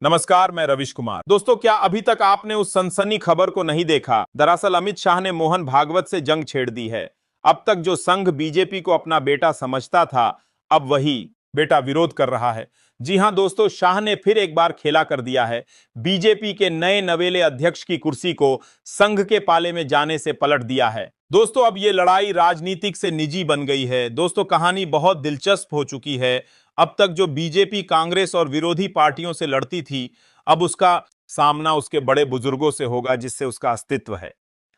नमस्कार, मैं रविश कुमार। दोस्तों, क्या अभी तक आपने उस सनसनी खबर को नहीं देखा? दरअसल अमित शाह ने मोहन भागवत से जंग छेड़ दी है। अब तक जो संघ बीजेपी को अपना बेटा समझता था, अब वही बेटा विरोध कर रहा है। जी हां दोस्तों, शाह ने फिर एक बार खेला कर दिया है। बीजेपी के नए नवेले अध्यक्ष की कुर्सी को संघ के पाले में जाने से पलट दिया है। दोस्तों, अब ये लड़ाई राजनीतिक से निजी बन गई है। दोस्तों, कहानी बहुत दिलचस्प हो चुकी है। अब तक जो बीजेपी कांग्रेस और विरोधी पार्टियों से लड़ती थी, अब उसका सामना उसके बड़े बुजुर्गों से होगा जिससे उसका अस्तित्व है।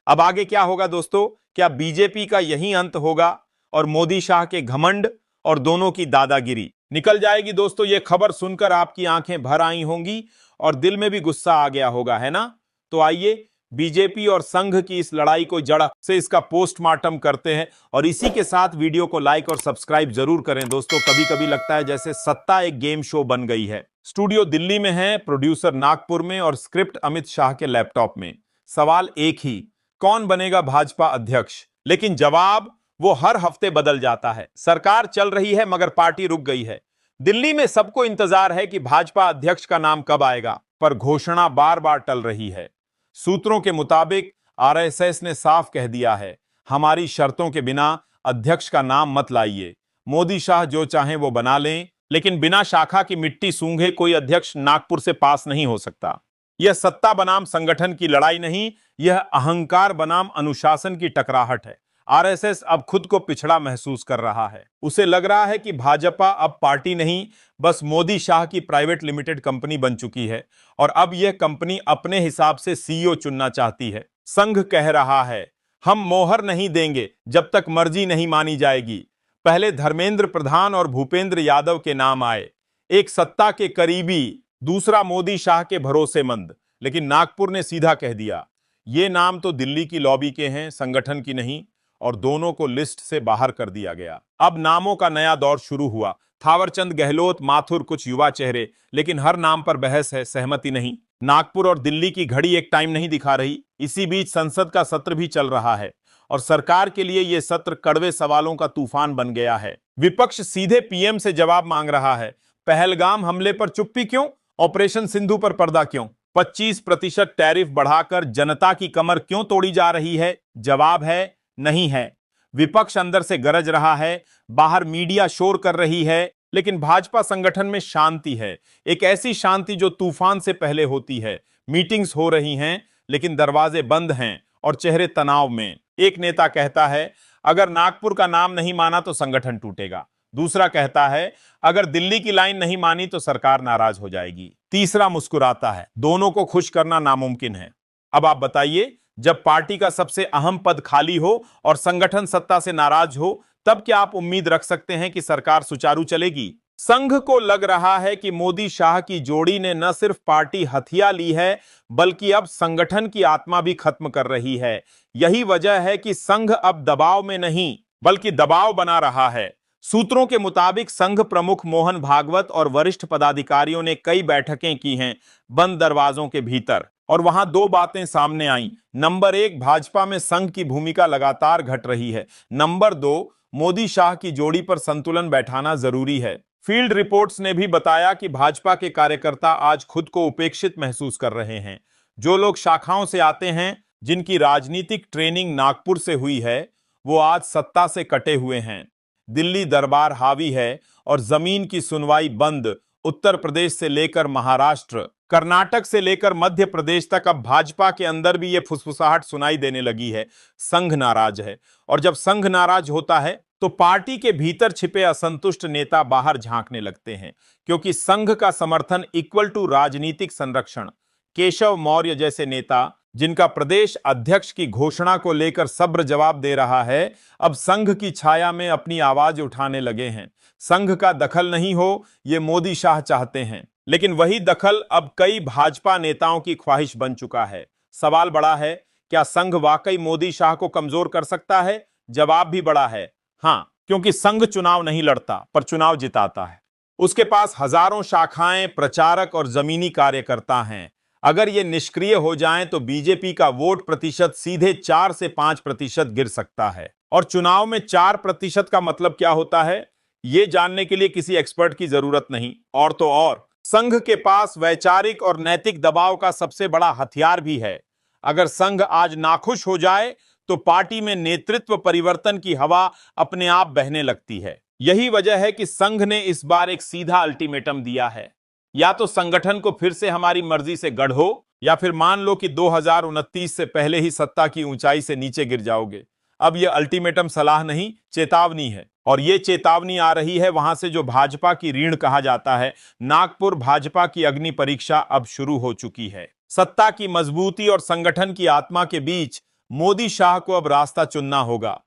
अब आगे क्या होगा दोस्तों? क्या बीजेपी का यही अंत होगा और मोदी शाह के घमंड और दोनों की दादागिरी निकल जाएगी? दोस्तों, यह खबर सुनकर आपकी आंखें भर आई होंगी और दिल में भी गुस्सा आ गया होगा, है ना? तो आइए बीजेपी और संघ की इस लड़ाई को जड़ से इसका पोस्टमार्टम करते हैं और इसी के साथ वीडियो को लाइक और सब्सक्राइब जरूर करें। दोस्तों, कभी कभी लगता है जैसे सत्ता एक गेम शो बन गई है। स्टूडियो दिल्ली में है, प्रोड्यूसर नागपुर में और स्क्रिप्ट अमित शाह के लैपटॉप में। सवाल एक ही, कौन बनेगा भाजपा अध्यक्ष? लेकिन जवाब वो हर हफ्ते बदल जाता है। सरकार चल रही है मगर पार्टी रुक गई है। दिल्ली में सबको इंतजार है कि भाजपा अध्यक्ष का नाम कब आएगा, पर घोषणा बार बार टल रही है। सूत्रों के मुताबिक आरएसएस ने साफ कह दिया है, हमारी शर्तों के बिना अध्यक्ष का नाम मत लाइए। मोदी शाह जो चाहें वो बना लें, लेकिन बिना शाखा की मिट्टी सूंघे कोई अध्यक्ष नागपुर से पास नहीं हो सकता। यह सत्ता बनाम संगठन की लड़ाई नहीं, यह अहंकार बनाम अनुशासन की टकराहट है। आरएसएस अब खुद को पिछड़ा महसूस कर रहा है। उसे लग रहा है कि भाजपा अब पार्टी नहीं, बस मोदी शाह की प्राइवेट लिमिटेड कंपनी बन चुकी है और अब यह कंपनी अपने हिसाब से सीईओ चुनना चाहती है। संघ कह रहा है, हम मोहर नहीं देंगे जब तक मर्जी नहीं मानी जाएगी। पहले धर्मेंद्र प्रधान और भूपेंद्र यादव के नाम आए, एक सत्ता के करीबी, दूसरा मोदी शाह के भरोसेमंद। लेकिन नागपुर ने सीधा कह दिया, ये नाम तो दिल्ली की लॉबी के हैं, संगठन की नहीं, और दोनों को लिस्ट से बाहर कर दिया गया। अब नामों का नया दौर शुरू हुआ। थावरचंद गहलोत, माथुर, कुछ युवा चेहरे, लेकिन हर नाम पर बहस है, सहमति नहीं। नागपुर और दिल्ली की घड़ी एक टाइम नहीं दिखा रही। इसी बीच संसद का सत्र भी चल रहा है और सरकार के लिए यह सत्र कड़वे सवालों का तूफान बन गया है। विपक्ष सीधे पीएम से जवाब मांग रहा है। पहलगाम हमले पर चुप्पी क्यों? ऑपरेशन सिंधु पर पर्दा क्यों? 25% टैरिफ बढ़ाकर जनता की कमर क्यों तोड़ी जा रही है? जवाब है, नहीं है। विपक्ष अंदर से गरज रहा है, बाहर मीडिया शोर कर रही है, लेकिन भाजपा संगठन में शांति है। एक ऐसी शांति जो तूफान से पहले होती है। मीटिंग्स हो रही हैं, लेकिन दरवाजे बंद हैं और चेहरे तनाव में। एक नेता कहता है, अगर नागपुर का नाम नहीं माना तो संगठन टूटेगा। दूसरा कहता है, अगर दिल्ली की लाइन नहीं मानी तो सरकार नाराज हो जाएगी। तीसरा मुस्कुराता है। दोनों को खुश करना नामुमकिन है। अब आप बताइए, जब पार्टी का सबसे अहम पद खाली हो और संगठन सत्ता से नाराज हो, तब क्या आप उम्मीद रख सकते हैं कि सरकार सुचारू चलेगी? संघ को लग रहा है कि मोदी शाह की जोड़ी ने न सिर्फ पार्टी हथिया ली है, बल्कि अब संगठन की आत्मा भी खत्म कर रही है। यही वजह है कि संघ अब दबाव में नहीं, बल्कि दबाव बना रहा है। सूत्रों के मुताबिक संघ प्रमुख मोहन भागवत और वरिष्ठ पदाधिकारियों ने कई बैठकें की हैं बंद दरवाजों के भीतर, और वहां दो बातें सामने आई। नंबर एक, भाजपा में संघ की भूमिका लगातार घट रही है। नंबर दो, मोदी शाह की जोड़ी पर संतुलन बैठाना जरूरी है। फील्ड रिपोर्ट्स ने भी बताया कि भाजपा के कार्यकर्ता आज खुद को उपेक्षित महसूस कर रहे हैं। जो लोग शाखाओं से आते हैं, जिनकी राजनीतिक ट्रेनिंग नागपुर से हुई है, वो आज सत्ता से कटे हुए हैं। दिल्ली दरबार हावी है और जमीन की सुनवाई बंद। उत्तर प्रदेश से लेकर महाराष्ट्र, कर्नाटक से लेकर मध्य प्रदेश तक अब भाजपा के अंदर भी ये फुसफुसाहट सुनाई देने लगी है, संघ नाराज है। और जब संघ नाराज होता है तो पार्टी के भीतर छिपे असंतुष्ट नेता बाहर झांकने लगते हैं, क्योंकि संघ का समर्थन इक्वल टू राजनीतिक संरक्षण। केशव मौर्य जैसे नेता, जिनका प्रदेश अध्यक्ष की घोषणा को लेकर सब्र जवाब दे रहा है, अब संघ की छाया में अपनी आवाज उठाने लगे हैं। संघ का दखल नहीं हो, ये मोदी शाह चाहते हैं, लेकिन वही दखल अब कई भाजपा नेताओं की ख्वाहिश बन चुका है। सवाल बड़ा है, क्या संघ वाकई मोदी शाह को कमजोर कर सकता है? जवाब भी बड़ा है, हां, क्योंकि संघ चुनाव नहीं लड़ता पर चुनाव जिताता है। उसके पास हजारों शाखाएं, प्रचारक और जमीनी कार्यकर्ता हैं। अगर ये निष्क्रिय हो जाएं तो बीजेपी का वोट प्रतिशत सीधे 4 से 5% गिर सकता है। और चुनाव में 4% का मतलब क्या होता है, ये जानने के लिए किसी एक्सपर्ट की जरूरत नहीं। और तो और, संघ के पास वैचारिक और नैतिक दबाव का सबसे बड़ा हथियार भी है। अगर संघ आज नाखुश हो जाए तो पार्टी में नेतृत्व परिवर्तन की हवा अपने आप बहने लगती है। यही वजह है कि संघ ने इस बार एक सीधा अल्टीमेटम दिया है, या तो संगठन को फिर से हमारी मर्जी से गढ़ो, या फिर मान लो कि 2029 से पहले ही सत्ता की ऊंचाई से नीचे गिर जाओगे। अब यह अल्टीमेटम सलाह नहीं, चेतावनी है। और यह चेतावनी आ रही है वहां से जो भाजपा की रीढ़ कहा जाता है। नागपुर भाजपा की अग्नि परीक्षा अब शुरू हो चुकी है। सत्ता की मजबूती और संगठन की आत्मा के बीच मोदी शाह को अब रास्ता चुनना होगा।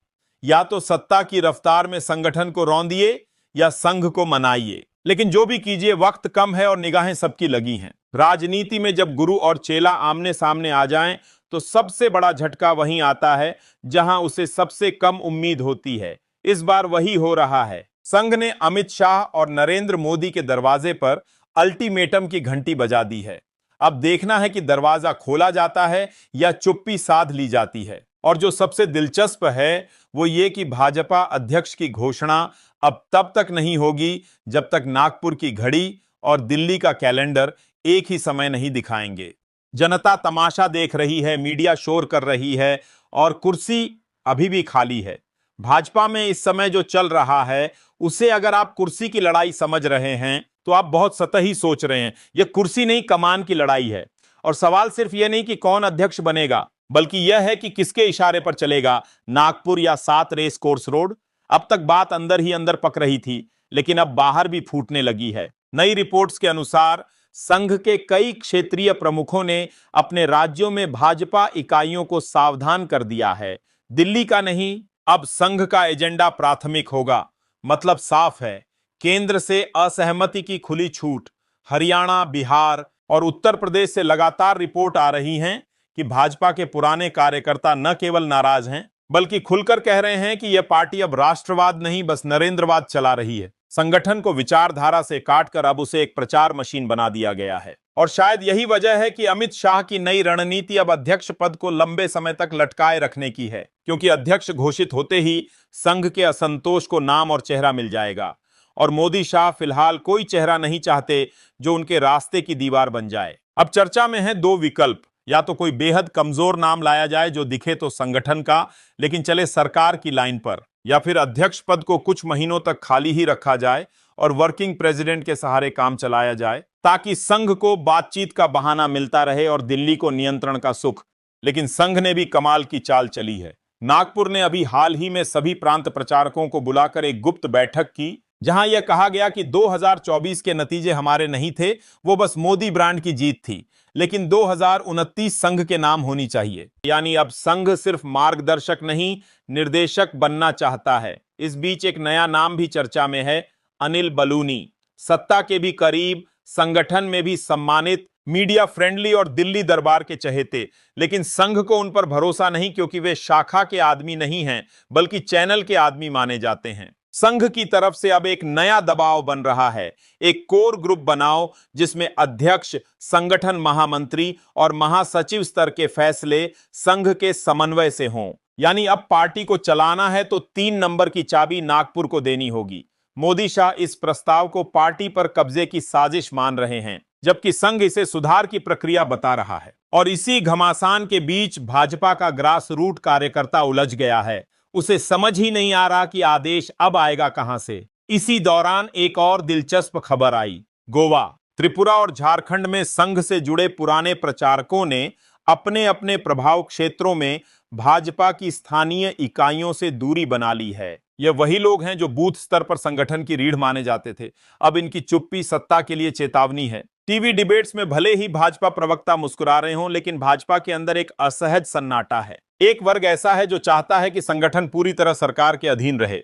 या तो सत्ता की रफ्तार में संगठन को रौंदिए या संघ को मनाइए। लेकिन जो भी कीजिए, वक्त कम है और निगाहें सबकी लगी हैं। राजनीति में जब गुरु और चेला आमने सामने आ जाएं तो सबसे बड़ा झटका वहीं आता है जहां उसे सबसे कम उम्मीद होती है। इस बार वही हो रहा है। संघ ने अमित शाह और नरेंद्र मोदी के दरवाजे पर अल्टीमेटम की घंटी बजा दी है। अब देखना है कि दरवाजा खोला जाता है या चुप्पी साध ली जाती है। और जो सबसे दिलचस्प है वो ये कि भाजपा अध्यक्ष की घोषणा अब तब तक नहीं होगी जब तक नागपुर की घड़ी और दिल्ली का कैलेंडर एक ही समय नहीं दिखाएंगे। जनता तमाशा देख रही है, मीडिया शोर कर रही है और कुर्सी अभी भी खाली है। भाजपा में इस समय जो चल रहा है उसे अगर आप कुर्सी की लड़ाई समझ रहे हैं तो आप बहुत सतही सोच रहे हैं। यह कुर्सी नहीं, कमान की लड़ाई है। और सवाल सिर्फ यह नहीं कि कौन अध्यक्ष बनेगा, बल्कि यह है कि किसके इशारे पर चलेगा, नागपुर या 7 रेस कोर्स रोड। अब तक बात अंदर ही अंदर पक रही थी, लेकिन अब बाहर भी फूटने लगी है। नई रिपोर्ट्स के अनुसार संघ के कई क्षेत्रीय प्रमुखों ने अपने राज्यों में भाजपा इकाइयों को सावधान कर दिया है। दिल्ली का नहीं, अब संघ का एजेंडा प्राथमिक होगा। मतलब साफ है, केंद्र से असहमति की खुली छूट। हरियाणा, बिहार और उत्तर प्रदेश से लगातार रिपोर्ट आ रही हैं कि भाजपा के पुराने कार्यकर्ता न केवल नाराज हैं, बल्कि खुलकर कह रहे हैं कि यह पार्टी अब राष्ट्रवाद नहीं, बस नरेंद्रवाद चला रही है। संगठन को विचारधारा से काटकर अब उसे एक प्रचार मशीन बना दिया गया है। और शायद यही वजह है कि अमित शाह की नई रणनीति अब अध्यक्ष पद को लंबे समय तक लटकाए रखने की है, क्योंकि अध्यक्ष घोषित होते ही संघ के असंतोष को नाम और चेहरा मिल जाएगा। और मोदी शाह फिलहाल कोई चेहरा नहीं चाहते जो उनके रास्ते की दीवार बन जाए। अब चर्चा में है 2 विकल्प। या तो कोई बेहद कमजोर नाम लाया जाए जो दिखे तो संगठन का लेकिन चले सरकार की लाइन पर, या फिर अध्यक्ष पद को कुछ महीनों तक खाली ही रखा जाए और वर्किंग प्रेसिडेंट के सहारे काम चलाया जाए, ताकि संघ को बातचीत का बहाना मिलता रहे और दिल्ली को नियंत्रण का सुख। लेकिन संघ ने भी कमाल की चाल चली है। नागपुर ने अभी हाल ही में सभी प्रांत प्रचारकों को बुलाकर एक गुप्त बैठक की, जहां यह कहा गया कि 2024 के नतीजे हमारे नहीं थे, वो बस मोदी ब्रांड की जीत थी, लेकिन 2029 संघ के नाम होनी चाहिए। यानी अब संघ सिर्फ मार्गदर्शक नहीं, निर्देशक बनना चाहता है। इस बीच एक नया नाम भी चर्चा में है, अनिल बलूनी। सत्ता के भी करीब, संगठन में भी सम्मानित, मीडिया फ्रेंडली और दिल्ली दरबार के चहेते। लेकिन संघ को उन पर भरोसा नहीं, क्योंकि वे शाखा के आदमी नहीं हैं, बल्कि चैनल के आदमी माने जाते हैं। संघ की तरफ से अब एक नया दबाव बन रहा है। एक कोर ग्रुप बनाओ जिसमें अध्यक्ष, संगठन महामंत्री और महासचिव स्तर के फैसले संघ के समन्वय से हों। यानी अब पार्टी को चलाना है तो 3 नंबर की चाबी नागपुर को देनी होगी। मोदी शाह इस प्रस्ताव को पार्टी पर कब्जे की साजिश मान रहे हैं, जबकि संघ इसे सुधार की प्रक्रिया बता रहा है। और इसी घमासान के बीच भाजपा का ग्रास रूट कार्यकर्ता उलझ गया है। उसे समझ ही नहीं आ रहा कि आदेश अब आएगा कहां से। इसी दौरान एक और दिलचस्प खबर आई। गोवा, त्रिपुरा और झारखंड में संघ से जुड़े पुराने प्रचारकों ने अपने अपने प्रभाव क्षेत्रों में भाजपा की स्थानीय इकाइयों से दूरी बना ली है। ये वही लोग हैं जो बूथ स्तर पर संगठन की रीढ़ माने जाते थे। अब इनकी चुप्पी सत्ता के लिए चेतावनी है। टीवी डिबेट्स में भले ही भाजपा प्रवक्ता मुस्कुरा रहे हों, लेकिन भाजपा के अंदर एक असहज सन्नाटा है। एक वर्ग ऐसा है जो चाहता है कि संगठन पूरी तरह सरकार के अधीन रहे,